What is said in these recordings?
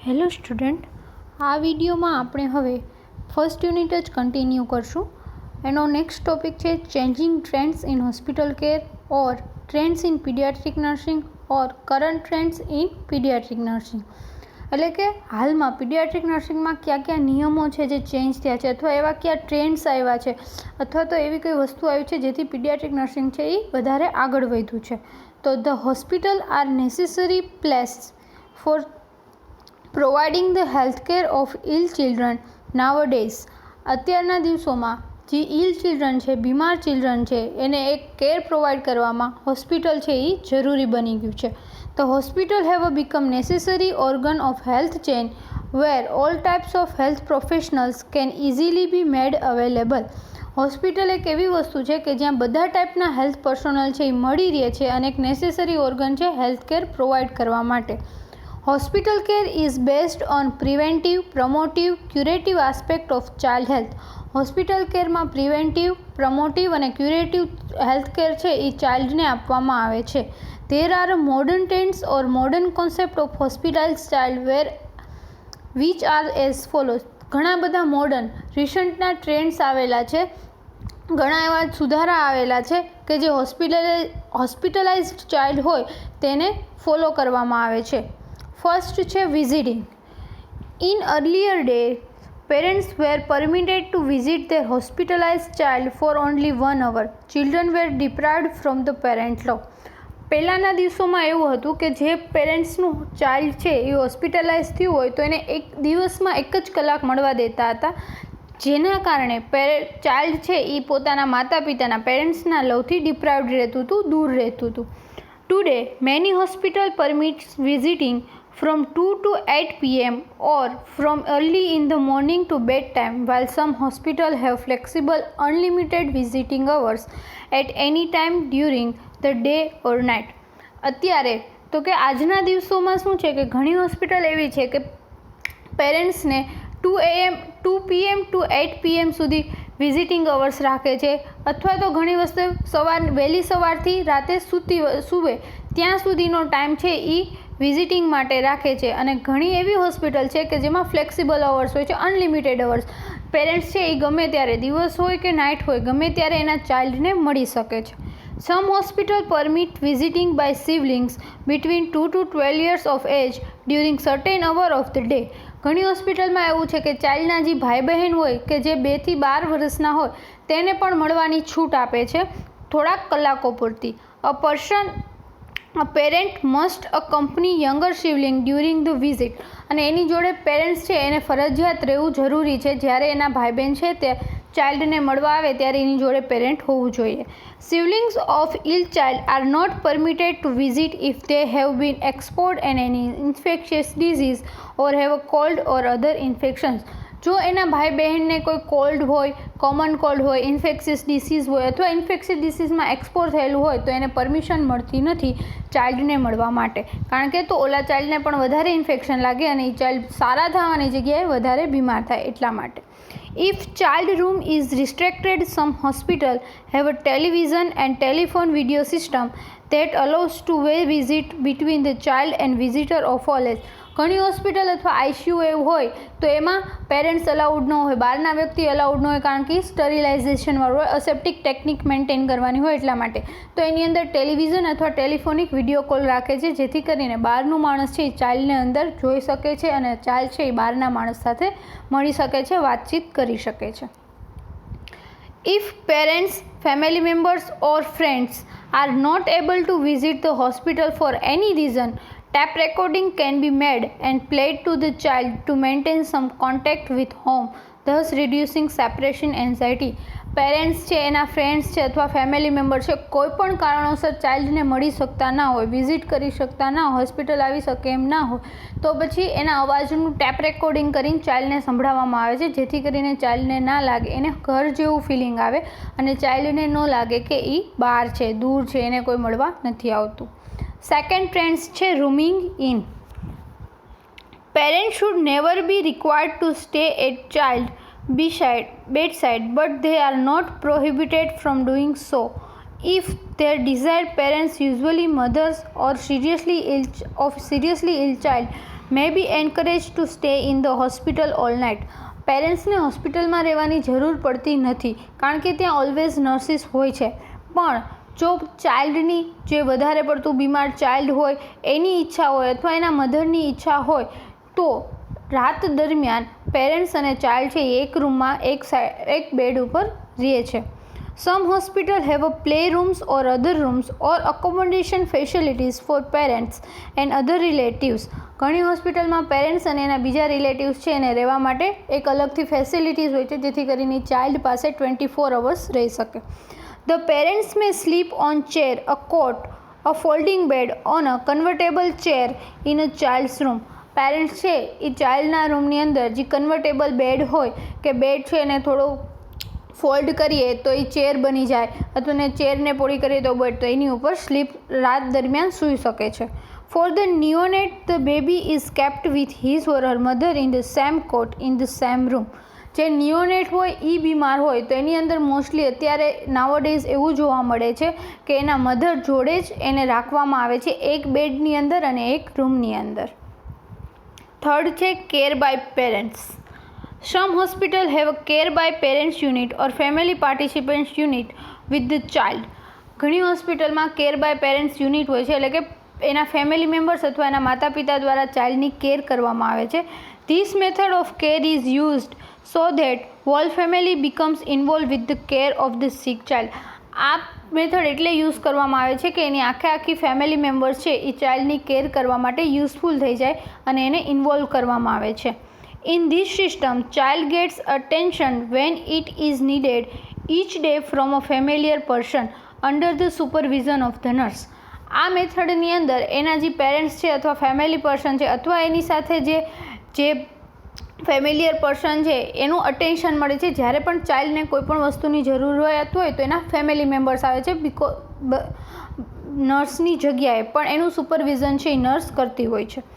Hello student, આ વિડીયોમાં આપણે હવે ફર્સ્ટ યુનિટ જ કન્ટિન્યુ કરશું. એનો નેક્સ્ટ ટોપિક છે changing trends in hospital care or trends in paediatric nursing or current trends in paediatric nursing. એટલે કે હાલમાં પીડિયાટ્રિક નર્સિંગમાં કયા કયા નિયમો છે જે ચેન્જ થયા છે, અથવા એવા કયા ટ્રેન્ડ્સ આવ્યા છે, અથવા તો એવી કઈ વસ્તુ આવી છે જેથી પીડિયાટ્રિક નર્સિંગ છે એ વધારે આગળ વધ્યું છે. તો the hospital are necessary place for providing the healthcare of ill children nowadays. અત્યારના દિવસોમાં જે ઇલ ચિલ્ડ્રન છે, બીમાર ચિલ્ડ્રન છે, એને એક કેર પ્રોવાઈડ કરવામાં હોસ્પિટલ છે એ જરૂરી બની ગયું છે. The hospital have become necessary organ of health chain where all types of health professionals can easily be made available. Hospital એક એવી વસ્તુ છે કે જ્યાં બધા ટાઈપના હેલ્થ પર્સોનલ છે એ મળી રહે છે અને એક નેસેસરી ઓર્ગન છે હેલ્થ કેર પ્રોવાઈડ કરવા માટે. Hospital care is based on preventive, promotive, curative aspect of child health. Hospital કેરમાં પ્રિવેન્ટિવ, પ્રમોટિવ અને ક્યુરેટિવ હેલ્થ કેર છે એ ચાઇલ્ડને આપવામાં આવે છે. There are modern trends or modern concept of hospitalize child where which are as follows. ઘણા બધા modern રિસન્ટના trends આવેલા છે, ઘણા એવા સુધારા આવેલા છે કે જે હોસ્પિટલાઇઝ્ડ ચાઇલ્ડ હોય તેને ફોલો કરવામાં આવે છે. ફર્સ્ટ છે visiting. In earlier day parents were permitted to visit their hospitalised child for only 1 hour. Children were deprived from the parent love. પહેલાંના દિવસોમાં એવું હતું કે જે પેરેન્ટ્સનું ચાઇલ્ડ છે એ હોસ્પિટલાઇઝ થયું હોય તો એને એક દિવસમાં 1 જ કલાક મળવા દેતા હતા, જેના કારણે ચાઇલ્ડ છે એ પોતાના માતા પિતાના પેરેન્ટ્સના લવથી ડિપ્રાઇવ્ડ રહેતું હતું, દૂર રહેતું હતું. Today many hospital permits visiting from 2 to 8 p.m. or from early in the morning to bedtime, while some hospitals have flexible unlimited visiting hours at any time during the day or night. અત્યારે તો કે આજના દિવસોમાં શું છે કે ઘણી hospital એવી છે કે પેરેન્ટ્સને 2 p.m. to 8 p.m. સુધી વિઝિટિંગ અવર્સ રાખે છે, અથવા તો ઘણી વસ્તુ વહેલી સવારથી રાતે સૂવે ત્યાં સુધીનો ટાઈમ છે એ વિઝિટિંગ માટે રાખે છે. અને ઘણી એવી હોસ્પિટલ છે કે જેમાં ફ્લેક્સિબલ અવર્સ હોય છે, અનલિમિટેડ અવર્સ. પેરેન્ટ્સ છે એ ગમે ત્યારે, દિવસ હોય કે નાઇટ હોય, ગમે ત્યારે એના ચાઇલ્ડને મળી શકે છે. Some hospital permit visiting by siblings between 2 to 12 years of age during certain hour of the day. ઘણી હોસ્પિટલમાં એવું છે કે ચાઇલ્ડના જે ભાઈ બહેન હોય કે જે 2 થી 12 વર્ષના હોય તેને પણ મળવાની છૂટ આપે છે થોડાક કલાકો પૂરતી. A parent must accompany younger sibling during the visit. અને એની જોડે પેરેન્ટ્સ છે એને ફરજિયાત રહેવું જરૂરી છે. જ્યારે એના ભાઈ બહેન છે તે ચાઇલ્ડને મળવા આવે ત્યારે એની જોડે પેરેન્ટ હોવું જોઈએ. Siblings of ill child are not permitted to visit if they have been exposed to any infectious disease or have a cold or other infections. જો એના ભાઈ બહેનને કોઈ કોલ્ડ હોય, કોમન કોલ્ડ હોય, ઇન્ફેક્શિયસ ડિસીઝ હોય અથવા ઇન્ફેક્શિયસ ડિસીઝમાં એક્સપોઝ થયેલું હોય તો એને પરમિશન મળતી નથી ચાઇલ્ડને મળવા માટે, કારણ કે તો ઓલા ચાઇલ્ડને પણ વધારે ઇન્ફેક્શન લાગે અને એ ચાઇલ્ડ સારા થવાની જગ્યાએ વધારે બીમાર થાય એટલા માટે. If child room is restricted, some hospital have a television and telephone video system that allows two-way visit between the child and visitor of all age. ઘણી હોસ્પિટલ અથવા આઈસીયુ એવું હોય તો એમાં પેરેન્ટ્સ અલાઉડ ન હોય, બહારના વ્યક્તિ અલાઉડ ન હોય, કારણ કે સ્ટરિલાઇઝેશનવાળું હોય, અસેપ્ટિક ટેકનિક મેન્ટેન કરવાની હોય એટલા માટે. તો એની અંદર ટેલિવિઝન અથવા ટેલિફોનિક વિડીયો કોલ રાખે છે, જેથી કરીને બહારનું માણસ છે એ ચાઇલ્ડને અંદર જોઈ શકે છે અને ચાઇલ્ડ છે એ બહારના માણસ સાથે મળી શકે છે, વાતચીત કરી શકે છે. If parents, family members or friends are not able to visit the hospital for any reason, tape recording can be made and played to the child to maintain some contact with home, thus reducing separation anxiety. Parents છે, એના friends છે અથવા family member છે, કોઈ પણ કારણોસર ચાઇલ્ડને મળી શકતા ના હોય, વિઝિટ કરી શકતા ના હોય, હોસ્પિટલ આવી શકે એમ ના હોય, તો પછી એના અવાજનું ટેપ રેકોર્ડિંગ કરીને ચાઇલ્ડને સંભળાવવામાં આવે છે, જેથી કરીને ચાઇલ્ડને ના લાગે, એને ઘર જેવું ફિલિંગ આવે અને ચાઇલ્ડને ન લાગે કે એ બહાર છે, દૂર છે, એને કોઈ મળવા નથી આવતું. સેકન્ડ ટ્રેન્ડ્સ છે rooming in. Parents should never be required to stay at child bedside, but they are not prohibited from doing so if their desired parents, usually mothers or seriously ill child, may be encourage to stay in the hospital all night. પેરેન્ટ્સને હોસ્પિટલમાં રહેવાની જરૂર પડતી નથી કારણ કે ત્યાં always nurses હોય છે. પણ જો ચાઇલ્ડની જે વધારે પડતું બીમાર ચાઇલ્ડ હોય એની ઈચ્છા હોય અથવા એના મધરની ઈચ્છા હોય તો રાત દરમિયાન પેરેન્ટ્સ અને ચાઇલ્ડ છે એક રૂમમાં એક બેડ ઉપર રહે છે. Some hospital have a play rooms or other rooms or accommodation facilities for parents and other relatives. ઘણી હોસ્પિટલમાં પેરેન્ટ્સ અને એના બીજા રિલેટિવ્સ છે એને રહેવા માટે એક અલગથી ફેસિલિટીઝ હોય છે જેથી કરીને ચાઇલ્ડ પાસે 24 અવર્સ રહી શકે. The parents may sleep on chair, a cot, a folding bed, on a convertible chair in a child's room. Parents છે એ ચાઇલ્ડના રૂમની અંદર જે કન્વર્ટેબલ બેડ હોય કે બેડ છે એને થોડો ફોલ્ડ કરીએ તો એ ચેર બની જાય અથવા ને ચેરને પોળી કરીએ તો બેડ તો એની ઉપર સ્લીપ રાત દરમિયાન સૂઈ શકે છે. For the neonate the baby is kept with his or her mother in the same cot in the same room. જે નિયોનેટ હોય એ બીમાર હોય તો એની અંદર મોસ્ટલી અત્યારે નાવડેઝ એવું જોવા મળે છે કે એના મધર જોડે જ એને રાખવામાં આવે છે એક બેડની અંદર અને એક રૂમની અંદર. થર્ડ છે care bye parents. Some hospitals have a care by parents unit or family participants unit with the child. ઘણી હોસ્પિટલમાં કેર બાય પેરેન્ટ્સ યુનિટ હોય છે એટલે કે એના ફેમિલી મેમ્બર્સ અથવા એના માતા પિતા દ્વારા ચાઇલ્ડની કેર કરવામાં આવે છે. This method of care is used so that whole family becomes involved with the care of the sick child. આ મેથડ એટલે યુઝ કરવામાં આવે છે કે એની આખી ફેમિલી મેમ્બર્સ છે એ ચાઇલ્ડની કેર કરવા માટે યુઝફુલ થઈ જાય અને એને ઇન્વોલ્વ કરવામાં આવે છે. In this system, child gets attention when it is needed each day from a familiar person under the supervision of the nurse. આ મેથડની અંદર એના જે પેરેન્ટ્સ છે અથવા ફેમિલી પર્સન છે અથવા એની સાથે જે ફેમિલિયર પર્સન છે એનું અટેન્શન મળે છે જ્યારે પણ ચાઇલ્ડને કોઈ પણ વસ્તુની જરૂર હોય તો એના ફેમિલી મેમ્બર્સ આવે છે નર્સની જગ્યાએ પણ એનું સુપરવિઝન છે એ નર્સ કરતી હોય છે.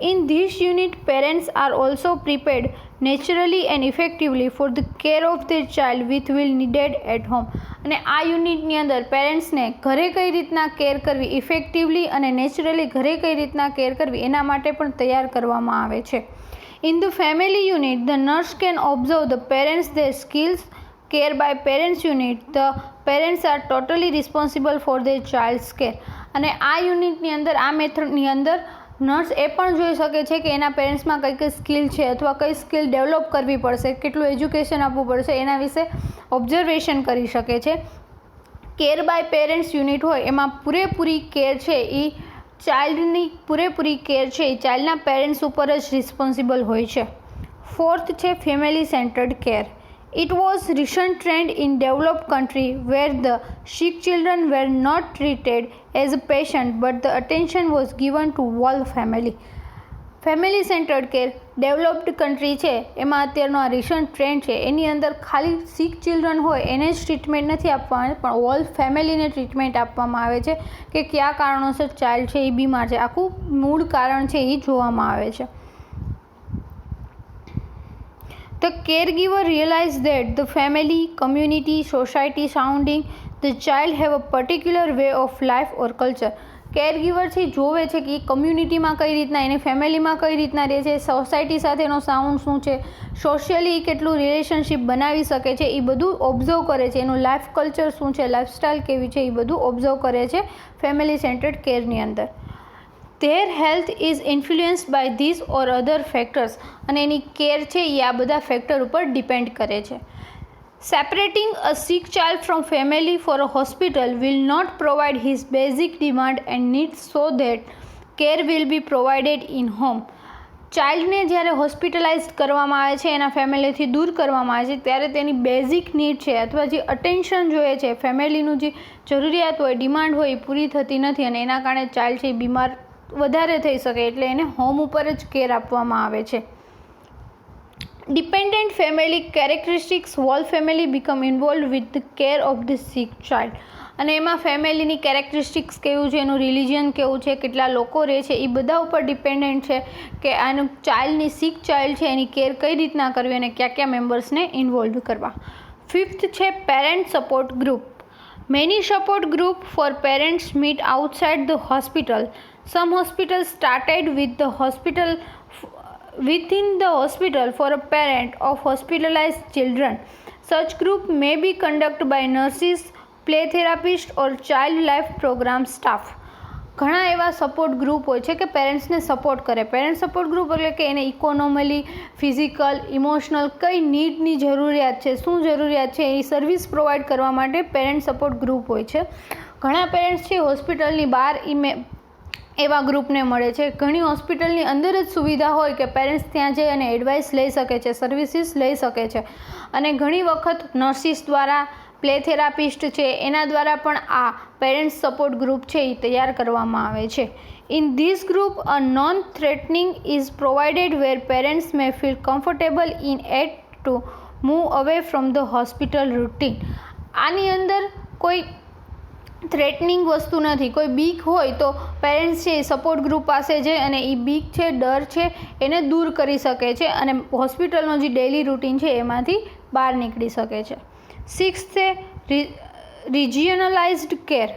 In this unit, parents are also prepared naturally and effectively for the care of their child which will needed at home. અને આ યુનિટની અંદર પેરેન્ટ્સને ઘરે કઈ રીતના કેર કરવી ઇફેક્ટિવલી અને નેચરલી ઘરે કઈ રીતના કેર કરવી એના માટે પણ તૈયાર કરવામાં આવે છે. In the family unit, the nurse can observe the parents their skills. Care by parents unit, the parents are totally responsible for their child's care. અને આ યુનિટની અંદર આ મેથડની અંદર નર્સ એ પણ જોઈ શકે છે કે એના પેરેન્ટ્સમાં કઈ કઈ સ્કિલ છે અથવા કઈ સ્કિલ ડેવલપ કરવી પડશે કેટલું એજ્યુકેશન આપવું પડશે એના વિશે ઓબ્ઝર્વેશન કરી શકે છે. કેર બાય પેરેન્ટ્સ યુનિટ હોય એમાં પૂરેપૂરી કેર છે એ ચાઇલ્ડની પૂરેપૂરી કેર છે એ ચાઇલ્ડના પેરેન્ટ્સ ઉપર જ રિસ્પોન્સિબલ હોય છે. ફોર્થ છે family centred care. It was recent trend in developed country where the sick children were not treated as a patient but the attention was given to whole family. Family centred care developed country છે એમાં અત્યારનો આ recent trend છે એની અંદર ખાલી સિક children હોય એને જ ટ્રીટમેન્ટ નથી આપવામાં પણ હોલ ફેમિલીને ટ્રીટમેન્ટ આપવામાં આવે છે કે કયા કારણોસર ચાઇલ્ડ છે એ બીમાર છે આખું મૂળ કારણ છે એ જોવામાં આવે છે. The caregiver realizes that the family, community, society surrounding the child have a particular way of life or culture. કેરગીવર છે જોવે છે કે એ કમ્યુનિટીમાં કઈ રીતના એની ફેમિલીમાં કઈ રીતના રહે છે સોસાયટી સાથેનો સાઉન્ડ શું છે સોશિયલી કેટલું રિલેશનશિપ બનાવી શકે છે એ બધું ઓબ્ઝર્વ કરે છે એનું લાઈફ કલ્ચર શું છે લાઈફસ્ટાઈલ કેવી છે એ બધું ઓબ્ઝર્વ કરે છે ફેમિલી સેન્ટર્ડ કેરની અંદર. Their health is influenced by these or other factors અને એની કેર છે એ આ બધા ફેક્ટર ઉપર ડિપેન્ડ કરે છે. Separating a sick child from family for a hospital will not provide his basic demand and needs so that care will be provided in home. ચાઇલ્ડને જ્યારે hospitalise કરવામાં આવે છે એના ફેમિલીથી દૂર કરવામાં આવે છે ત્યારે તેની બેઝિક નીડ છે અથવા જે અટેન્શન જોઈએ છે ફેમિલીનું જે જરૂરિયાત હોય ડિમાન્ડ હોય એ પૂરી થતી નથી અને એના કારણે ચાઇલ્ડ છે બીમાર વધારે થઈ શકે એટલે એને હોમ ઉપર જ કેર આપવામાં આવે છે. Dependent family characteristics whole family become involved with the care of the sick child. અને એમાં ફેમિલીની કેરેક્ટરિસ્ટિક્સ કેવું છે એનું રિલિજન કેવું છે કેટલા લોકો રહે છે એ બધા ઉપર ડિપેન્ડન્ટ છે કે આનું ચાઇલ્ડની સિક ચાઇલ્ડ છે એની કેર કઈ રીતના કરવી અને કયા કયા મેમ્બર્સને ઇન્વોલ્વ કરવા. ફિફ્થ છે parent support group. Many support group for parents meet outside the hospital. Some hospitals started with the hospital within the hospital for a parent of hospitalized children. Such group may be conducted by nurses, play therapist or child life program staff. ઘણા એવા support group હોય છે કે પેરેન્ટ્સને support કરે. Parent support group એટલે કે એને economically, physical, emotional કઈ નીડની જરૂરિયાત છે, શું જરૂરિયાત છે એ સર્વિસ પ્રોવાઈડ કરવા માટે પેરેન્ટ સપોર્ટ ગ્રુપ હોય છે. ઘણા પેરેન્ટ્સ છે હોસ્પિટલની બહાર એવા ગ્રુપને મળે છે. ઘણી હોસ્પિટલની અંદર જ સુવિધા હોય કે પેરેન્ટ્સ ત્યાં જઈ અને એડવાઇસ લઈ શકે છે, સર્વિસીસ લઈ શકે છે. અને ઘણી વખત નર્સિસ દ્વારા, પ્લે થેરાપિસ્ટ છે એના દ્વારા પણ આ પેરેન્ટ્સ સપોર્ટ ગ્રુપ છે એ તૈયાર કરવામાં આવે છે. In this group a non threatening is provided where parents may feel comfortable in at to move away from the hospital routine. આની અંદર કોઈ થ્રેટનિંગ વસ્તુ નથી. કોઈ બીક હોય તો પેરેન્ટ્સ છે એ સપોર્ટ ગ્રુપ પાસે જઈ અને એ બીક છે, ડર છે એને દૂર કરી શકે છે અને હોસ્પિટલનો જે ડેઇલી રૂટીન છે એમાંથી બહાર નીકળી શકે છે. 6th છે regionalized care.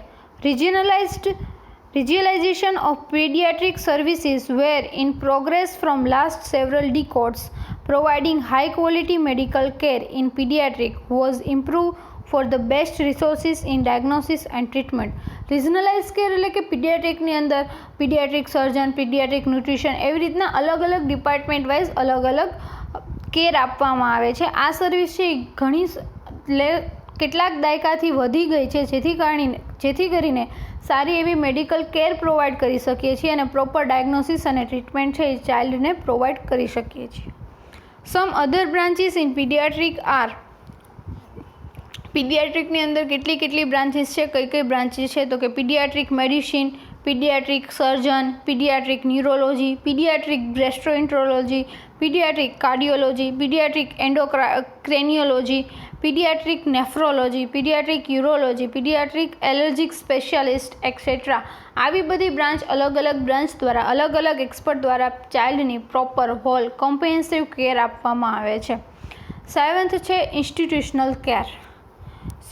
Regionalization of pediatric services were in progress from last several decades. Providing high quality medical care in pediatric was improved for the best resources in diagnosis and treatment. Regionalise care એટલે કે પીડિયાટ્રિકની અંદર paediatric surgeon, paediatric nutrition એવી રીતના અલગ અલગ department wise અલગ અલગ care આપવામાં આવે છે. આ સર્વિસ છે ઘણી કેટલાક દાયકાથી વધી ગઈ છે જેથી કરીને સારી એવી મેડિકલ કેર પ્રોવાઈડ કરી શકીએ છીએ અને પ્રોપર ડાયગ્નોસિસ અને ટ્રીટમેન્ટ છે એ ચાઇલ્ડને પ્રોવાઈડ કરી શકીએ છીએ. Some other branches in paediatric are. પીડિયાટ્રિકની અંદર કેટલી બ્રાન્ચીસ છે, કઈ બ્રાન્ચીસ છે તો કે paediatric medicine, paediatric surgeon, paediatric neurology, paediatric gastroenterology, paediatric cardiology, paediatric endocrinology, paediatric nephrology, paediatric urology, paediatric allergic specialist etcetera. આવી બધી બ્રાન્ચ અલગ બ્રાન્ચ દ્વારા અલગ એક્સપર્ટ દ્વારા ચાઇલ્ડની પ્રોપર હોલ કોમ્પ્રિહેન્સિવ કેર આપવામાં આવે છે. 7th છે institutional care.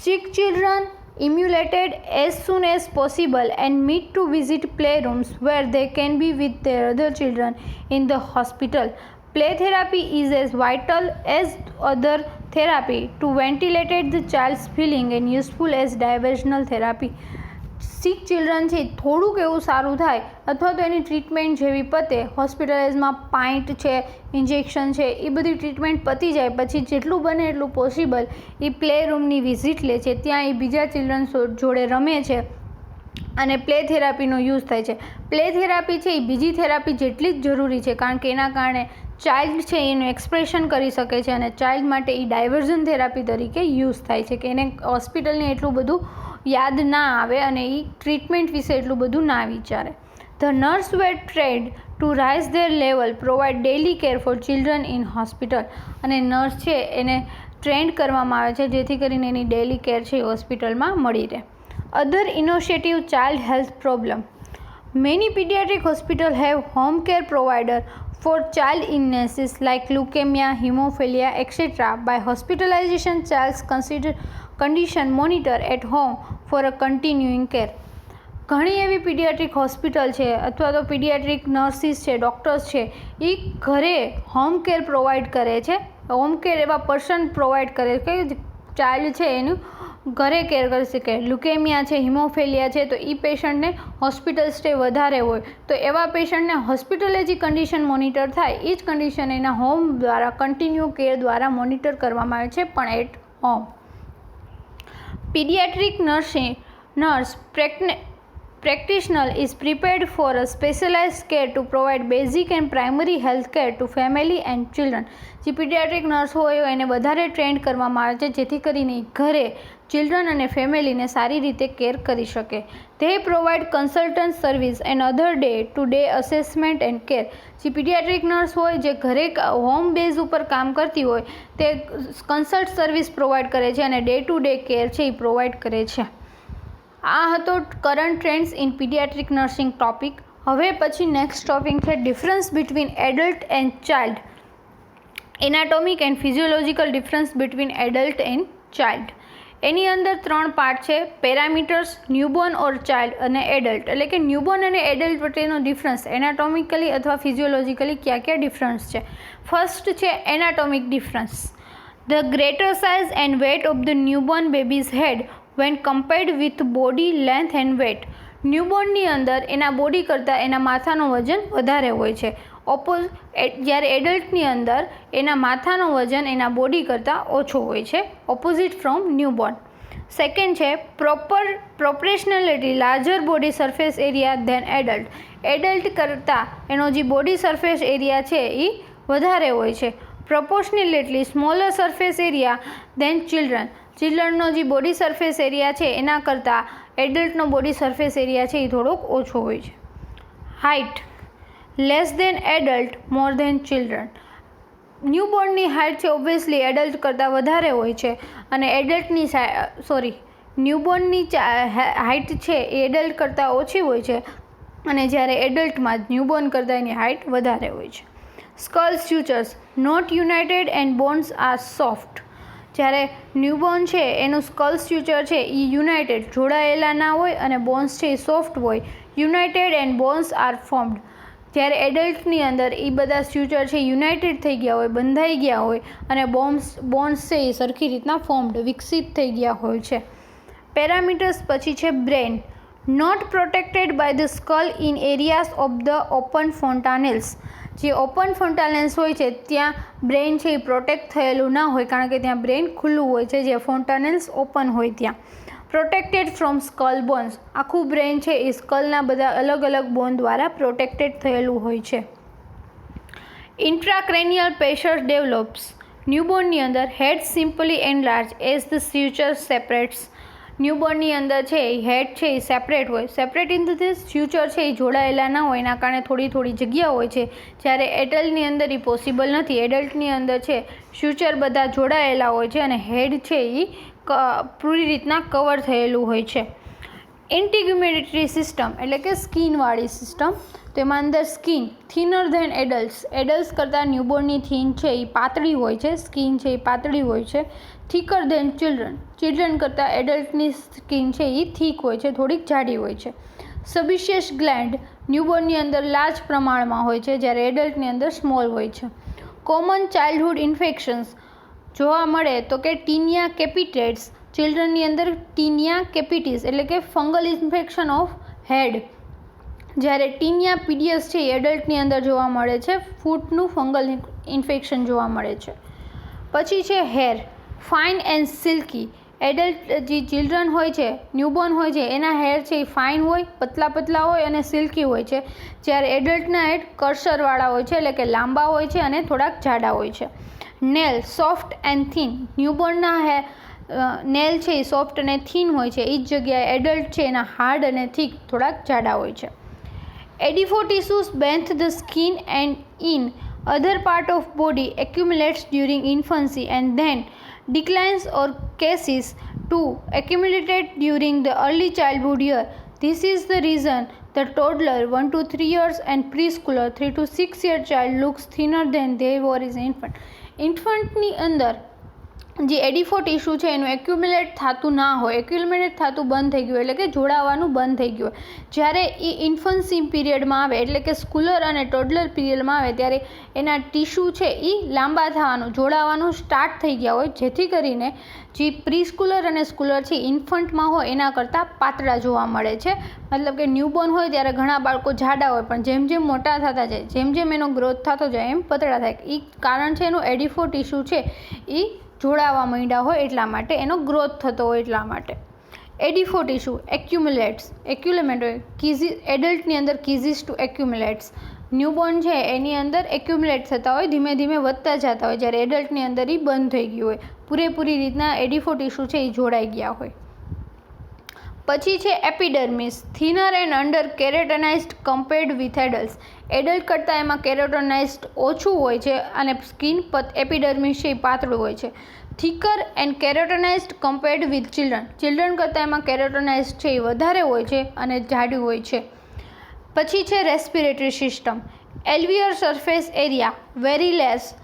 Sick children emulated as soon as possible and meet to visit playrooms where they can be with their other children in the hospital. Play therapy is as vital as other therapy to ventilate the child's feeling and useful as diversional therapy. Six children છે થોડુંક એવું સારું થાય અથવા તો એની treatment જેવી પતે, હોસ્પિટલાઇઝમાં પાઇન્ટ છે, ઇન્જેક્શન છે એ બધી ટ્રીટમેન્ટ પતી જાય પછી જેટલું બને એટલું પોસિબલ એ પ્લે રૂમની વિઝિટ લે છે, ત્યાં એ બીજા ચિલ્ડ્રન જોડે રમે છે અને પ્લે થેરાપીનો યુઝ થાય છે. પ્લે થેરાપી છે એ બીજી થેરાપી જેટલી જ જરૂરી છે કારણ કે એના કારણે ચાઇલ્ડ છે એનું એક્સપ્રેશન કરી શકે છે અને ચાઇલ્ડ માટે એ ડાયવર્ઝન થેરાપી તરીકે યુઝ થાય છે કે એને હોસ્પિટલને એટલું બધું યાદ ના આવે અને એ ટ્રીટમેન્ટ વિશે એટલું બધું ના વિચારે. The nurse were trained to raise their level provide daily care for children in hospital. અને નર્સ છે એને ટ્રેન્ડ કરવામાં આવે છે જેથી કરીને એની ડેઇલી કેર છે એ હોસ્પિટલમાં મળી રહે. Other initiative child health problem. Many paediatric hospital have home care provider for child illnesses like leukemia, hemophilia, etc. By hospitalization, child's condition monitor at home for a continuing care. ઘણી એવી paediatric hospital છે અથવા તો paediatric nurses છે, doctors છે એ ઘરે home care provide કરે છે. હોમ કેર એવા પર્સન પ્રોવાઈડ કરે કે ચાઇલ્ડ છે એનું ઘરે કેર કરી શકે. લ્યુકેમિયા છે, હિમોફેલિયા છે તો એ પેશન્ટને હોસ્પિટલ સ્ટે વધારે હોય તો એવા પેશન્ટને હોસ્પિટલે જે કન્ડિશન મોનિટર થાય એ જ કન્ડિશન એના હોમ દ્વારા કન્ટિન્યુ કેર દ્વારા મોનિટર કરવામાં આવે છે પણ at home. Pediatric nurse practitioner is prepared for a specialized care to provide basic and primary health care to family and children. જે પીડિયાટ્રિક નર્સ હોય એને વધારે ટ્રેન્ડ કરવામાં આવે છે જેથી કરીને ઘરે ચિલ્ડ્રન અને ફેમિલીને સારી રીતે કેર કરી શકે. They provide consultant service and other day to day assessment and care. જે પીડિયાટ્રિક નર્સ હોય જે ઘરે હોમ બેઝ ઉપર કામ કરતી હોય તે કન્સલ્ટ સર્વિસ પ્રોવાઈડ કરે છે અને ડે ટુ ડે કેર છે એ પ્રોવાઈડ કરે છે. આ હતો current trends in paediatric nursing topic. હવે પછી નેક્સ્ટ ટોપિક છે difference between adult and child. Anatomic and physiological difference between adult and child. એની અંદર 3 પાર્ટ છે, પેરામીટર્સ, ન્યૂબોર્ન ઓર ચાઇલ્ડ અને એડલ્ટ. એટલે કે ન્યૂબોર્ન અને એડલ્ટ વચ્ચેનો ડિફરન્સ એનાટોમિકલી અથવા ફિઝિયોલોજીકલી ક્યાં ડિફરન્સ છે. ફર્સ્ટ છે anatomic difference. The greater size and weight of the newborn baby's head when compared with body length and weight. ન્યૂબોર્નની અંદર એના બોડી કરતાં એના માથાનું વજન વધારે હોય છે. જ્યારે એડલ્ટની અંદર એના માથાનું વજન એના બોડી કરતાં ઓછો હોય છે, ઓપોઝિટ ફ્રોમ ન્યૂબોર્ન. સેકન્ડ છે proportionality larger body surface area than adult. Adult કરતાં એનો જે બોડી સરફેસ એરિયા છે એ વધારે હોય છે. Proportionately smaller surface area than children. ચિલ્ડ્રનનો જે બોડી સરફેસ એરિયા છે એના કરતાં એડલ્ટનો બોડી સરફેસ એરિયા છે એ થોડોક ઓછો હોય છે. હાઇટ લેસ દેન એડલ્ટ મોર દેન ચિલ્ડ્રન. ન્યૂબોર્નની હાઇટ છે ઓબ્વિયસલી એડલ્ટ કરતાં વધારે હોય છે અને ન્યૂબોર્નની હાઇટ છે એ એડલ્ટ કરતાં ઓછી હોય છે અને જ્યારે એડલ્ટમાં ન્યૂબોર્ન કરતાં એની હાઇટ વધારે હોય છે. Skull sutures not united and bones are soft. જ્યારે ન્યૂબોર્ન છે એનું સ્કલ સ્યુચર છે એ યુનાઇટેડ જોડાયેલા ના હોય અને બોન્સ છે એ સોફ્ટ હોય. United and bones are formed. જ્યારે એડલ્ટની અંદર એ બધા સ્યુચર છે યુનાઇટેડ થઈ ગયા હોય, બંધાઈ ગયા હોય અને બોન્સ છે એ સરખી રીતના ફોર્મ્ડ વિકસિત થઈ ગયા હોય છે. પેરામીટર્સ પછી છે brain. Not protected by the skull in areas of the open fontanelles. જે ઓપન ફોન્ટાનેલ્સ હોય છે ત્યાં બ્રેન છે એ પ્રોટેક્ટ થયેલું ના હોય, કારણ કે ત્યાં બ્રેન ખુલ્લું હોય છે, જે ફોન્ટાનેલ્સ ઓપન હોય ત્યાં. Protected from skull bones. આખું બ્રેન છે એ સ્કલના બધા અલગ અલગ બોન દ્વારા પ્રોટેક્ટેડ થયેલું હોય છે. Intracranial pressure ડેવલપ્સ. ન્યૂબોર્નની અંદર હેડ સિમ્પલી એનલાર્જ એઝ ધ સ્યુચર સેપરેટ્સ. ન્યૂબોર્નની અંદર છે એ હેડ છે એ સેપરેટ હોય. સેપરેટ ઇન ધ સ્યુચર છે એ જોડાયેલા ના હોય, એના કારણે થોડી જગ્યા હોય છે. જ્યારે એડલ્ટની અંદર એ પોસિબલ નથી. એડલ્ટની અંદર છે સ્યુચર બધા જોડાયેલા હોય છે અને હેડ છે એ પૂરી રીતના કવર થયેલું હોય છે. ઇન્ટિગ્યુમેટરી સિસ્ટમ એટલે કે સ્કિનવાળી સિસ્ટમ. તેમાં અંદર skin thinner than adults. Adults કરતાં ન્યૂબોર્નની થીન છે એ પાતળી હોય છે, સ્કિન છે એ પાતળી હોય છે. થિકર ધેન ચિલ્ડ્રન. ચિલ્ડ્રન કરતાં એડલ્ટની સ્કિન છે એ થીક હોય છે, થોડીક જાડી હોય છે. સબિશિયસ ગ્લેન્ડ ન્યૂબોર્નની અંદર લાર્જ પ્રમાણમાં હોય છે, જ્યારે એડલ્ટની અંદર સ્મોલ હોય છે. કોમન ચાઇલ્ડહુડ ઇન્ફેક્શન્સ જોવા મળે તો કે ટીનિયા કેપિટેટ્સ. ચિલ્ડ્રનની અંદર ટીનિયા કેપિટીસ એટલે કે ફંગલ ઇન્ફેક્શન ઓફ હેડ. જ્યારે ટીનિયા પીડિયસ છે એ એડલ્ટની અંદર જોવા મળે છે, ફૂટનું ફંગલ ઇન્ફેક્શન જોવા મળે છે. પછી છે hair fine and silky. Adult જે ચિલ્ડ્રન હોય છે, ન્યૂબોર્ન હોય છે, એના હેર છે એ ફાઇન હોય, પતલા હોય અને સિલ્કી હોય છે. જ્યારે એડલ્ટના હેડ કર્સરવાળા હોય છે, એટલે કે લાંબા હોય છે અને થોડાક જાડા હોય છે. Nail soft and thin. ન્યૂબોર્નના નેલ છે એ સોફ્ટ અને થીન હોય છે, એ જ જગ્યાએ એડલ્ટ છે એના હાર્ડ અને થીક થોડાક જાડા હોય છે. Adipose tissues beneath the skin and in other part of body accumulates during infancy and then declines or cases to accumulated during the early childhood year. This is the reason the toddler 1 to 3 years and preschooler 3 to 6 year child looks thinner than they were as infant. ઇન્ફન્ટની અંદર જે એડિફો tissue છે એનું accumulate થતું ના હોય, accumulate થતું બંધ થઈ ગયું એટલે કે જોડાવાનું બંધ થઈ ગયું હોય. જ્યારે એ ઇન્ફન્સી પીરિયડમાં આવે એટલે કે સ્કૂલર અને ટોડલર પીરિયડમાં આવે ત્યારે એના ટીશ્યુ છે એ લાંબા થવાનું, જોડાવાનું સ્ટાર્ટ થઈ ગયા હોય, જેથી કરીને જે પ્રી સ્કૂલર અને સ્કૂલર છે ઇન્ફન્ટમાં હોય એના કરતાં પાતળા જોવા મળે છે. મતલબ કે ન્યૂબોર્ન હોય ત્યારે ઘણા બાળકો જાડા હોય, પણ જેમ જેમ મોટા થતા જાય, જેમ જેમ એનો ગ્રોથ થતો જાય એમ પતળા થાય. એ કારણ છે એનું એડિફો ટીશ્યુ છે એ જોડાવા માંડ્યા હોય એટલા માટે, એનો ગ્રોથ થતો હોય એટલા માટે. એડિફો ટીશ્યુ એક્યુલેમેન્ટ હોય. એડલ્ટની અંદર કીઝીસ ટુ એક્યુમ્યુલેટ્સ. ન્યૂબોર્ન છે એની અંદર એક્યુમ્યુલેટ થતા હોય, ધીમે ધીમે વધતા જતા હોય, જ્યારે એડલ્ટની અંદર એ બંધ થઈ ગયું હોય, પૂરેપૂરી રીતના એડિફો ટીશ્યુ છે એ જોડાઈ ગયા હોય. પછી છે epidermis. Thinner and under keratinised compared with adults. Adult કરતાં એમાં કેરેટોનાઇઝ્ડ ઓછું હોય છે અને સ્કિન એપિડર્મિસ છે એ પાતળું હોય છે. Thicker and keratinised compared with children. Children કરતાં એમાં કેરેટોનાઇઝ્ડ છે એ વધારે હોય છે અને જાડું હોય છે. પછી છે respiratory system. Alveolar surface area very less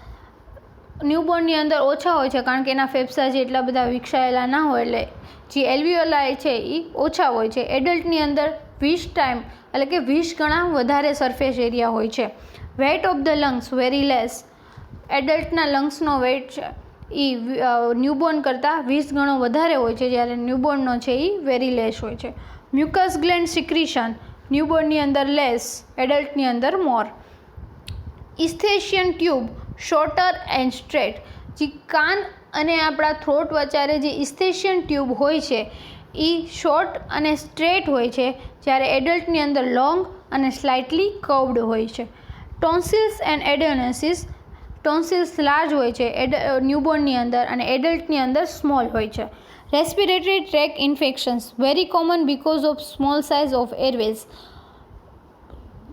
ન્યૂબોર્નની અંદર ઓછા હોય છે, કારણ કે એના ફેફસા જે એટલા બધા વિકસાયેલા ના હોય, એટલે જે એલ્વિયોલાઈ છે એ ઓછા હોય છે. એડલ્ટની અંદર 20 ટાઈમ એટલે કે 20 ગણા વધારે સરફેસ એરિયા હોય છે. Weight of the lungs very less. એડલ્ટના લંગ્સનો વેટ છે એ ન્યૂબોર્ન કરતાં 20 ગણો વધારે હોય છે, જ્યારે ન્યૂબોર્નનો છે એ વેરી લેસ હોય છે. મ્યુકસ ગ્લેન્ડ સિક્રીશન ન્યૂબોર્નની અંદર લેસ, એડલ્ટની અંદર મોર. ઇસ્થેશિયન ટ્યુબ શોર્ટર એન્ડ સ્ટ્રેટ. જે કાન અને આપણા થ્રોટ વચ્ચે જે ઇસ્થેશિયન ટ્યુબ હોય છે એ શોર્ટ અને સ્ટ્રેટ હોય છે, જ્યારે એડલ્ટની અંદર લોંગ અને સ્લાઇટલી કર્વડ હોય છે. ટોન્સિલ્સ એન્ડ એડેનોસિસ. ટોન્સિલ્સ લાર્જ હોય છે ન્યૂબોર્નની અંદર અને એડલ્ટની અંદર સ્મોલ હોય છે. Respiratory track infections very common because of small size of Airways.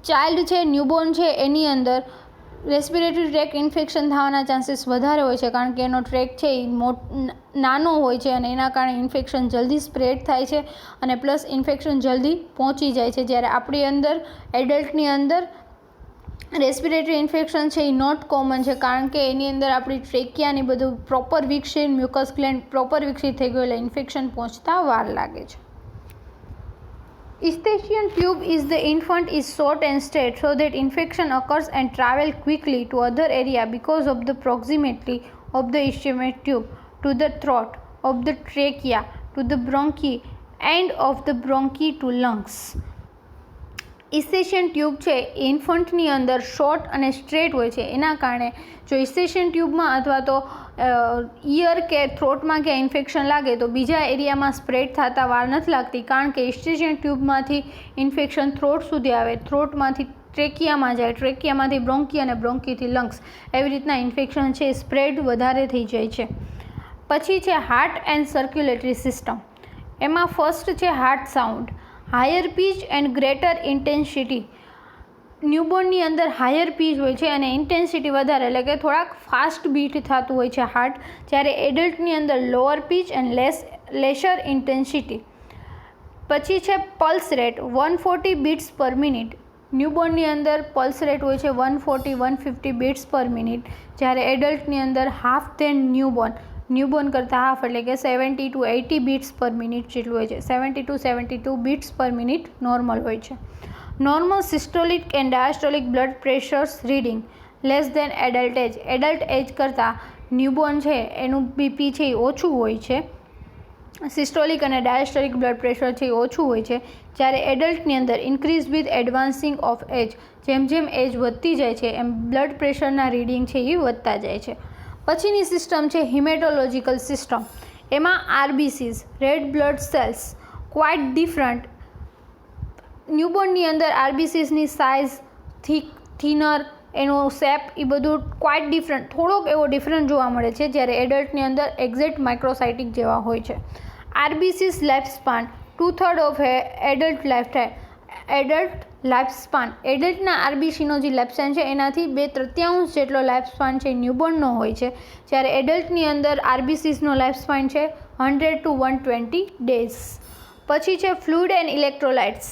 Child છે, ન્યૂબોર્ન છે, એની અંદર રેસ્પિરેટરી ટ્રેક ઇન્ફેક્શન થવાના ચાન્સીસ વધારે હોય છે, કારણ કે એનો ટ્રેક છે એ નાનો હોય છે અને એના કારણે ઇન્ફેક્શન જલ્દી સ્પ્રેડ થાય છે અને પ્લસ ઇન્ફેક્શન જલ્દી પહોંચી જાય છે. જ્યારે આપણી અંદર એડલ્ટની અંદર રેસ્પિરેટરી ઇન્ફેક્શન છે એ નોટ કોમન છે, કારણ કે એની અંદર આપણી ટ્રેકિયાની બધું પ્રોપર વિકસિત, મ્યુકસ ગ્લેન્ડ પ્રોપર વિકસિત થઈ ગયું, એટલે ઇન્ફેક્શન પહોંચતા વાર લાગે છે. Eustachian tube is the infant is short and straight so that infection occurs and travel quickly to other area because of the proximity of the Eustachian tube to the throat, of the trachea to the bronchi and of the bronchi to lungs. Eustachian tube છે એ ઇન્ફન્ટની અંદર short અને straight હોય છે. એના કારણે જો ઇસ્થેશિયન ટ્યુબમાં અથવા તો ઇયર કે થ્રોટમાં ક્યાંય ઇન્ફેક્શન લાગે તો બીજા એરિયામાં સ્પ્રેડ થતાં વાર નથી લાગતી, કારણ કે ઇસ્થેશિયન ટ્યુબમાંથી ઇન્ફેક્શન થ્રોટ સુધી આવે, થ્રોટમાંથી ટ્રેકિયામાં જાય, ટ્રેકિયામાંથી બ્રોન્કી અને બ્રોન્કીથી લંગ્સ, એવી રીતના ઇન્ફેક્શન છે સ્પ્રેડ વધારે થઈ જાય છે. પછી છે હાર્ટ એન્ડ સર્ક્યુલેટરી સિસ્ટમ. એમાં ફર્સ્ટ છે heart sound. Higher pitch and greater intensity. ન્યૂબોર્નની અંદર હાયર પીચ હોય છે અને ઇન્ટેન્સિટી વધારે, એટલે કે થોડાક ફાસ્ટ બીટ થતું હોય છે હાર્ટ, જ્યારે એડલ્ટની અંદર lower pitch and lesser intensity. પછી છે pulse rate 140 beats per minute. ન્યૂબોર્નની અંદર પલ્સ રેટ હોય છે 140-150 બીટ્સ પર મિનિટ, જ્યારે એડલ્ટની અંદર હાફ ધેન ન્યૂબોર્ન કરતાં હાફ, એટલે કે 70 to 80 બીટ્સ પર મિનિટ જેટલું હોય છે. 70 to 72 beats per minute normal હોય છે. Normal systolic and diastolic blood pressures reading less than adult age. Adult age કરતાં ન્યૂબોર્ન છે એનું બીપી છે એ ઓછું હોય છે. સિસ્ટોલિક અને ડાયસ્ટોલિક બ્લડ પ્રેશર છે એ ઓછું હોય છે, જ્યારે એડલ્ટની અંદર increase with advancing of age. જેમ જેમ એજ વધતી જાય છે એમ બ્લડ પ્રેશરના રીડિંગ છે એ વધતા જાય છે. પછીની સિસ્ટમ છે હિમેટોલોજીકલ સિસ્ટમ. એમાં RBCs red blood cells quite different. ન્યૂબોર્નની અંદર આરબીસીસની સાઇઝ, થિનર, એનો શેપ એ બધું ક્વાઇટ ડિફરન્ટ, થોડોક એવો ડિફરન્ટ જોવા મળે છે, જ્યારે એડલ્ટની અંદર એક્ઝેક્ટ માઇક્રોસાઇટિક જેવા હોય છે. RBCs life span 2/3 of adult life span. એડલ્ટના આરબીસીનો જે લાઈફ સ્પાન છે એનાથી 2/3 જેટલો લાઈફ સ્પાન છે ન્યૂબોર્નનો હોય છે, જ્યારે એડલ્ટની અંદર આરબીસીસનો લાઈફ સ્પાન છે 100 to 120 ડેઝ. પછી છે fluid and electrolytes.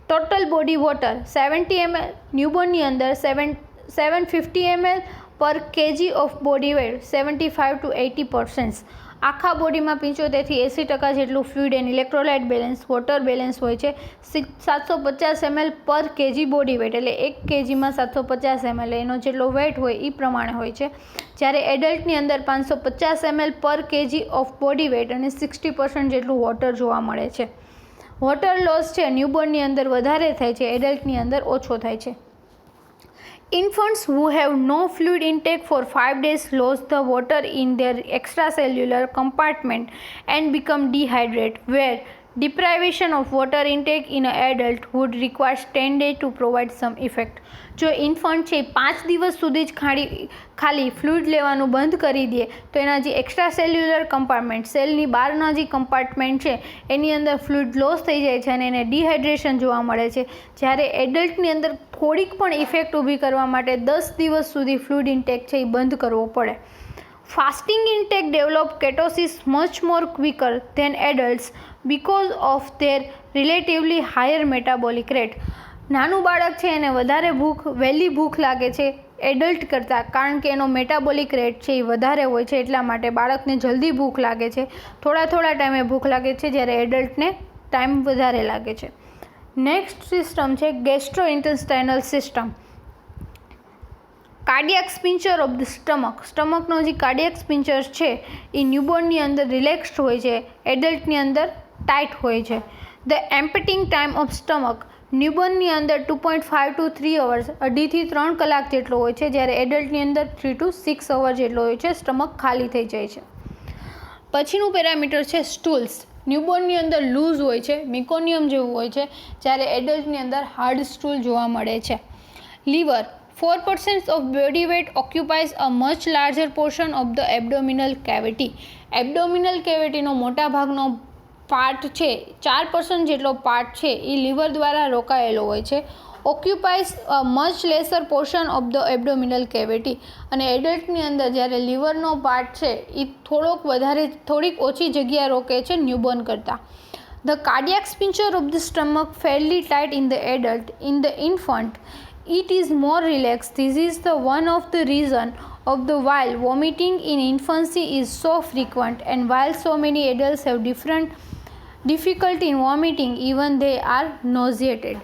Total body water 70 ml. ન્યૂબોર્નની અંદર 750 ml per KG of body weight 75 to 80%. આખા બોડીમાં 75 થી 80% જેટલું fluid and electrolyte balance, water balance હોય છે. 750 ml per KG body weight, એટલે 1 kgમાં 750 ml એનો જેટલો વેટ હોય એ પ્રમાણે હોય છે, જ્યારે એડલ્ટની અંદર 550 ml per KG of body wet અને 60% જેટલું વોટર જોવા મળે છે. વોટર લોસ છે ન્યૂબોર્નની અંદર વધારે થાય છે, એડલ્ટની અંદર ઓછો થાય છે. Infants who have no fluid intake for 5 days lose the water in their extracellular compartment and become dehydrated, where deprivation of water intake in an adult would require 10 days to provide some effect. જો infant છે 5 દિવસ સુધી જ ખાલી fluid લેવાનું બંધ કરી દે તો એના જે એક્સ્ટ્રા સેલ્યુલર કમ્પાર્ટમેન્ટ, સેલની બહારના જે કમ્પાર્ટમેન્ટ છે એની અંદર ફ્લુઇડ લોસ થઈ જાય છે અને એને ડિહાઇડ્રેશન જોવા મળે છે, જ્યારે એડલ્ટની અંદર થોડીક પણ ઇફેક્ટ ઊભી કરવા માટે 10 દિવસ સુધી ફ્લુઇડ ઇન્ટેક છે એ બંધ કરવો પડે. Fasting intake develop ketosis much more quicker than adults because of their relatively higher metabolic rate. નાનું બાળક છે એને વધારે વહેલી ભૂખ લાગે છે એડલ્ટ કરતાં, કારણ કે એનો મેટાબોલિક રેટ છે એ વધારે હોય છે, એટલા માટે બાળકને જલ્દી ભૂખ લાગે છે, થોડા ટાઈમે ભૂખ લાગે છે, જ્યારે એડલ્ટને ટાઈમ વધારે લાગે છે. નેક્સ્ટ સિસ્ટમ છે ગેસ્ટ્રોઇન્ટેસ્ટાઇનલ system. Cardiac sphincter of the સ્ટમકનો જે કાર્ડિયાક સ્પિન્ચર છે એ ન્યૂબોર્નની અંદર રિલેક્સ્ડ હોય છે, એડલ્ટની અંદર ટાઇટ હોય છે. ધ એમ્પટિંગ ટાઈમ ઓફ સ્ટમક ન્યૂબોર્નની અંદર 2.5 to 3 hours 2.5 થી 3 કલાક જેટલો હોય છે, જ્યારે એડલ્ટની અંદર 3 to 6 hours જેટલો હોય છે. સ્ટમક ખાલી થઈ જાય છે. પછીનું પેરામીટર છે સ્ટૂલ્સ. ન્યૂબોર્નની અંદર લૂઝ હોય છે, મિકોનિયમ જેવું હોય છે, જ્યારે એડલ્ટની અંદર હાર્ડ સ્ટૂલ જોવા મળે છે. Liver 4% of body weight occupies a much larger portion of the abdominal cavity. Abdominal કેવિટીનો મોટા ભાગનો પાર્ટ છે, 4% જેટલો પાર્ટ છે એ લીવર દ્વારા રોકાયેલો હોય છે. Occupies a much lesser portion of the abdominal cavity. અને એડલ્ટની અંદર જ્યારે લીવરનો પાર્ટ છે એ થોડીક ઓછી જગ્યા રોકે છે ન્યૂબોર્ન કરતાં. The cardiac sphincter of the stomach fairly tight in the adult. In the infant it is more relaxed. This is the one of the reason of the while vomiting in infancy is so frequent, and while so many adults have difficulty in vomiting even they are nauseated.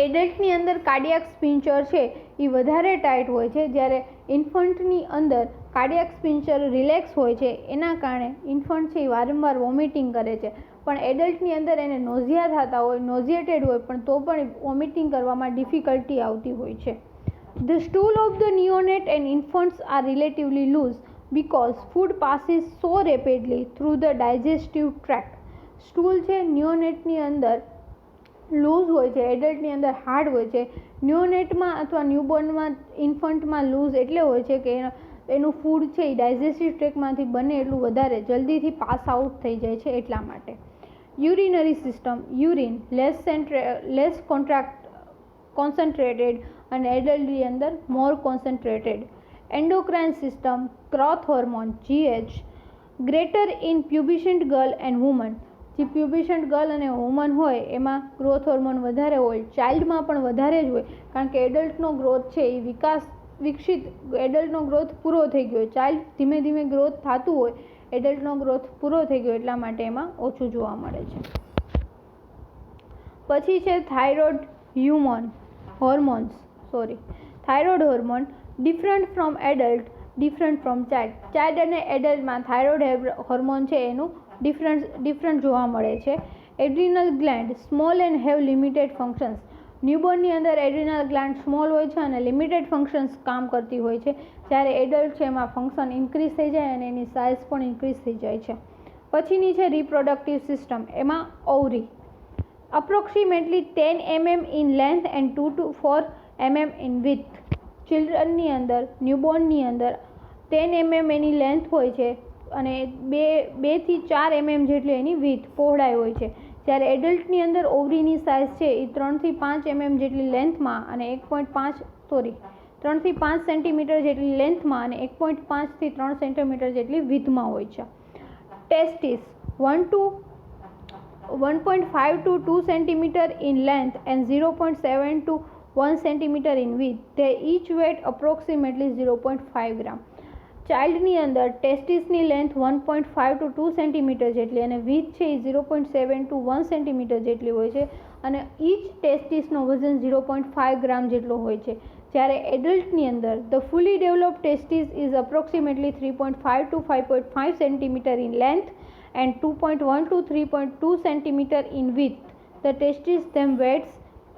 એડલ્ટની અંદર cardiac સ્પિન્ચર છે એ વધારે tight હોય છે, જ્યારે ઇન્ફન્ટની અંદર cardiac સ્પિન્ચર relax હોય છે, એના કારણે ઇન્ફન્ટ છે એ વારંવાર વોમિટિંગ કરે છે. પણ એડલ્ટની અંદર એને નોઝિયા થતા હોય, નોઝિએટેડ હોય, પણ તો પણ વોમિટિંગ કરવામાં ડિફિકલ્ટી આવતી હોય છે. The stool of the neonate and infants are relatively loose because food passes so rapidly through the digestive tract. Stool છે નિયોનેટની અંદર લૂઝ હોય છે, એડલ્ટની અંદર હાર્ડ હોય છે. નિયોનેટમાં અથવા ન્યૂબોર્નમાં ઇન્ફન્ટમાં લૂઝ એટલે હોય છે કે એનું ફૂડ છે એ ડાયજેસ્ટિવ ટ્રેકમાંથી બને એટલું વધારે જલ્દીથી પાસ આઉટ થઈ જાય છે, એટલા માટે. Urinary system urine less concentrated અને એડલ્ટની અંદર more concentrated. Endocrine system growth hormone GH greater in pubescent girl and woman. જે પ્યુબિશન્ટ ગર્લ અને વુમન હોય એમાં ગ્રોથ હોર્મોન વધારે હોય, ચાઇલ્ડમાં પણ વધારે જ હોય, કારણ કે એડલ્ટનો ગ્રોથ છે એ એડલ્ટનો ગ્રોથ પૂરો થઈ ગયો, ચાઇલ્ડ ધીમે ધીમે ગ્રોથ થતું હોય, એડલ્ટનો ગ્રોથ પૂરો થઈ ગયો એટલા માટે એમાં ઓછું જોવા મળે છે. પછી છે thyroid hormone different from adult, different from child અને એડલ્ટમાં થાઇરોઇડ હોર્મોન છે એનું ડિફરન્ટ જોવા મળે છે. Adrenal gland small and have limited functions. ન્યૂબોર્નની અંદર એડ્રિનલ ગ્લેન્ડ સ્મોલ હોય છે અને લિમિટેડ ફંક્શન્સ કામ કરતી હોય છે, જ્યારે એડલ્ટ છે એમાં ફંક્શન ઇન્ક્રીઝ થઈ જાય અને એની સાઇઝ પણ ઇન્ક્રીઝ થઈ જાય છે. પછીની છે રિપ્રોડક્ટિવ સિસ્ટમ. એમાં ovary approximately 10 mm in length and 2 to 4 mm in width. ચિલ્ડ્રનની અંદર ન્યૂબોર્નની અંદર 10 mm એની લેન્થ હોય છે અને 2 થી 4 mm જેટલી એની વિથ પહોળાઈ હોય છે, જ્યારે એડલ્ટની અંદર ઓવરીની સાઇઝ છે એ 3 થી 5 mm જેટલી લેન્થમાં અને 3 થી 5 સેન્ટીમીટર જેટલી લેન્થમાં અને 1.5 થી 3 સેન્ટીમીટર જેટલી વિથમાં હોય છે. Testis 1.5 to 2 centimeter in length and 0.7 to 1 centimeter in width. They each weight approximately 0.5 gram. ચાઇલ્ડની અંદર ટેસ્ટિસની લેન્થ 1.5 to 2 સેન્ટીમીટર જેટલી અને વિથ છે એ 0.7 to 1 સેન્ટીમીટર જેટલી હોય છે અને ઈચ ટેસ્ટિસનો વજન 0.5 ગ્રામ જેટલો હોય છે, જ્યારે એડલ્ટની અંદર the fully developed testis is approximately 3.5 to 5.5 centimetre in length and 2.1 to 3.2 centimeter in width. The testes them weighs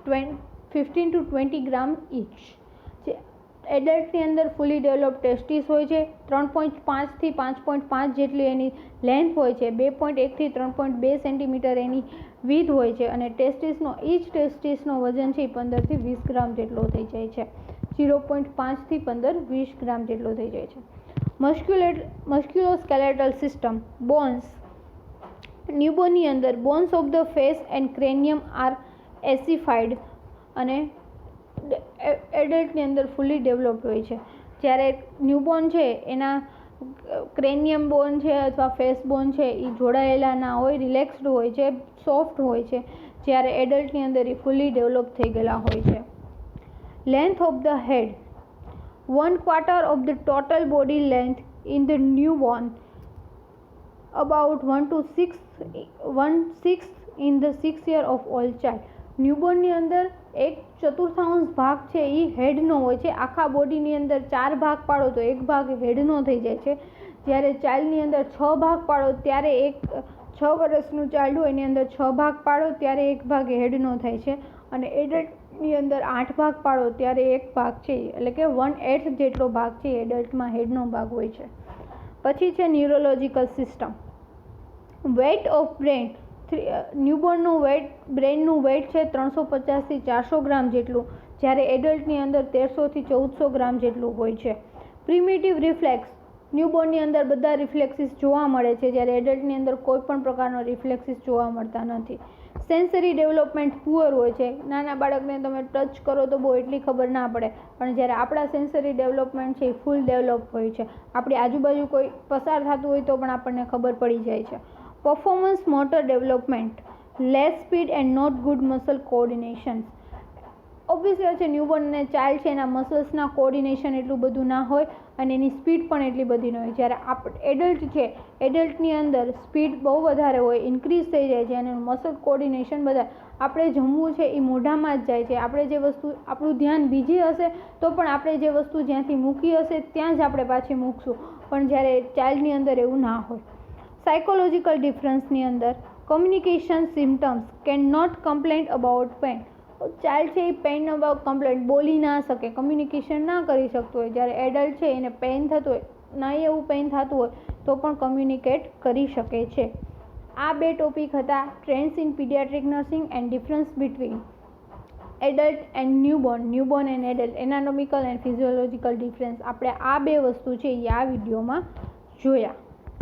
15 to 20 gram each. એડલ્ટની અંદર ફૂલી ડેવલપ ટેસ્ટિસ હોય છે, 3.5 થી 5.5 જેટલી એની લેન્થ હોય છે, 2.1 થી 3.2 સેન્ટીમીટર એની વિથ હોય છે અને ઈચ ટેસ્ટિસનો વજન છે 15 થી 20 ગ્રામ જેટલો થઈ જાય છે. 0.5 થી 15-20 ગ્રામ જેટલો થઈ જાય છે. Musculoskeletal system bones. ન્યૂબોર્નની અંદર bones of the face and cranium are ossified અને એડલ્ટની અંદર ફૂલી ડેવલપ્ડ હોય છે, જ્યારે ન્યૂબોર્ન છે એના ક્રેનિયમ બોન છે અથવા ફેસ બોન છે એ જોડાયેલા ના હોય, રિલેક્સ્ડ હોય છે, સોફ્ટ હોય છે, જ્યારે એડલ્ટની અંદર એ ફૂલી ડેવલપ થઈ ગયેલા હોય છે. Length of the head 1/4 of the total body length in the newborn, about 1/6 in the 6 year of old child. ન્યૂબોર્નની અંદર 1/4 ભાગ છે એ હેડનો હોય છે. આખા બોડીની અંદર 4 ભાગ પાડો તો એક ભાગ હેડનો થઈ જાય છે. જ્યારે ચાઇલ્ડની અંદર 6 ભાગ પાડો ત્યારે 6 વર્ષનું ચાઇલ્ડ હોય એની અંદર 6 ભાગ પાડો ત્યારે એક ભાગ હેડનો થાય છે, અને એડલ્ટની અંદર 8 ભાગ પાડો ત્યારે એક ભાગ છે એટલે કે 1/8 જેટલો ભાગ છે એડલ્ટમાં હેડનો ભાગ હોય છે. પછી છે neurological system. Weight of brain. ન્યૂબોર્નનું બ્રેનનું વેઇટ છે 350 થી 400 ગ્રામ જેટલું, જ્યારે એડલ્ટની અંદર 1300 થી 1400 ગ્રામ જેટલું હોય છે. Primitive reflex. ન્યૂબોર્નની અંદર બધા રિફ્લેક્સિસ જોવા મળે છે, જ્યારે એડલ્ટની અંદર કોઈ પણ પ્રકારનો રિફ્લેક્સિસ જોવા મળતા નથી. સેન્સરી ડેવલપમેન્ટ પુઅર હોય છે. નાના બાળકને તમે ટચ કરો તો બહુ એટલી ખબર ના પડે, પણ જ્યારે આપણા સેન્સરી ડેવલપમેન્ટ છે એ ફૂલ ડેવલપ હોય છે. આપણી આજુબાજુ કોઈ પસાર થતું હોય તો પણ આપણને ખબર પડી જાય છે. Performance motor development. Less speed and not good muscle coordination. Obviously છે ન્યૂબોર્ન અને ચાઇલ્ડ છે એના મસલ્સના કોઓર્ડિનેશન એટલું બધું ના હોય અને એની સ્પીડ પણ એટલી બધી ન હોય. જ્યારે એડલ્ટ છે એડલ્ટની અંદર સ્પીડ બહુ વધારે હોય, ઇન્ક્રીઝ થઈ જાય છે અને મસલ કોઓર્ડિનેશન બધા. આપણે જમવું છે એ મોઢામાં જ જાય છે. આપણે જે વસ્તુ આપણું ધ્યાન બીજી હશે તો પણ આપણે જે વસ્તુ જ્યાંથી મૂકી હશે ત્યાં જ આપણે પાછી મૂકશું, પણ જ્યારે ચાઇલ્ડની અંદર એવું ના હોય. સાયકોલોજીકલ ડિફરન્સની અંદર communication symptoms can not complain about pain. Child છે એ પેન અબાઉટ કમ્પ્લેન બોલી ના શકે, કમ્યુનિકેશન ના કરી શકતું હોય, જ્યારે એડલ્ટ છે એને પેન થતું હોય, નહીં એવું પેન થતું હોય તો પણ કમ્યુનિકેટ કરી શકે છે. આ 2 ટોપિક હતા trends in paediatric nursing and difference between adult and newborn and adult, anatomical and physiological difference. આપણે આ 2 વસ્તુ છે એ આ વિડીયોમાં જોયા.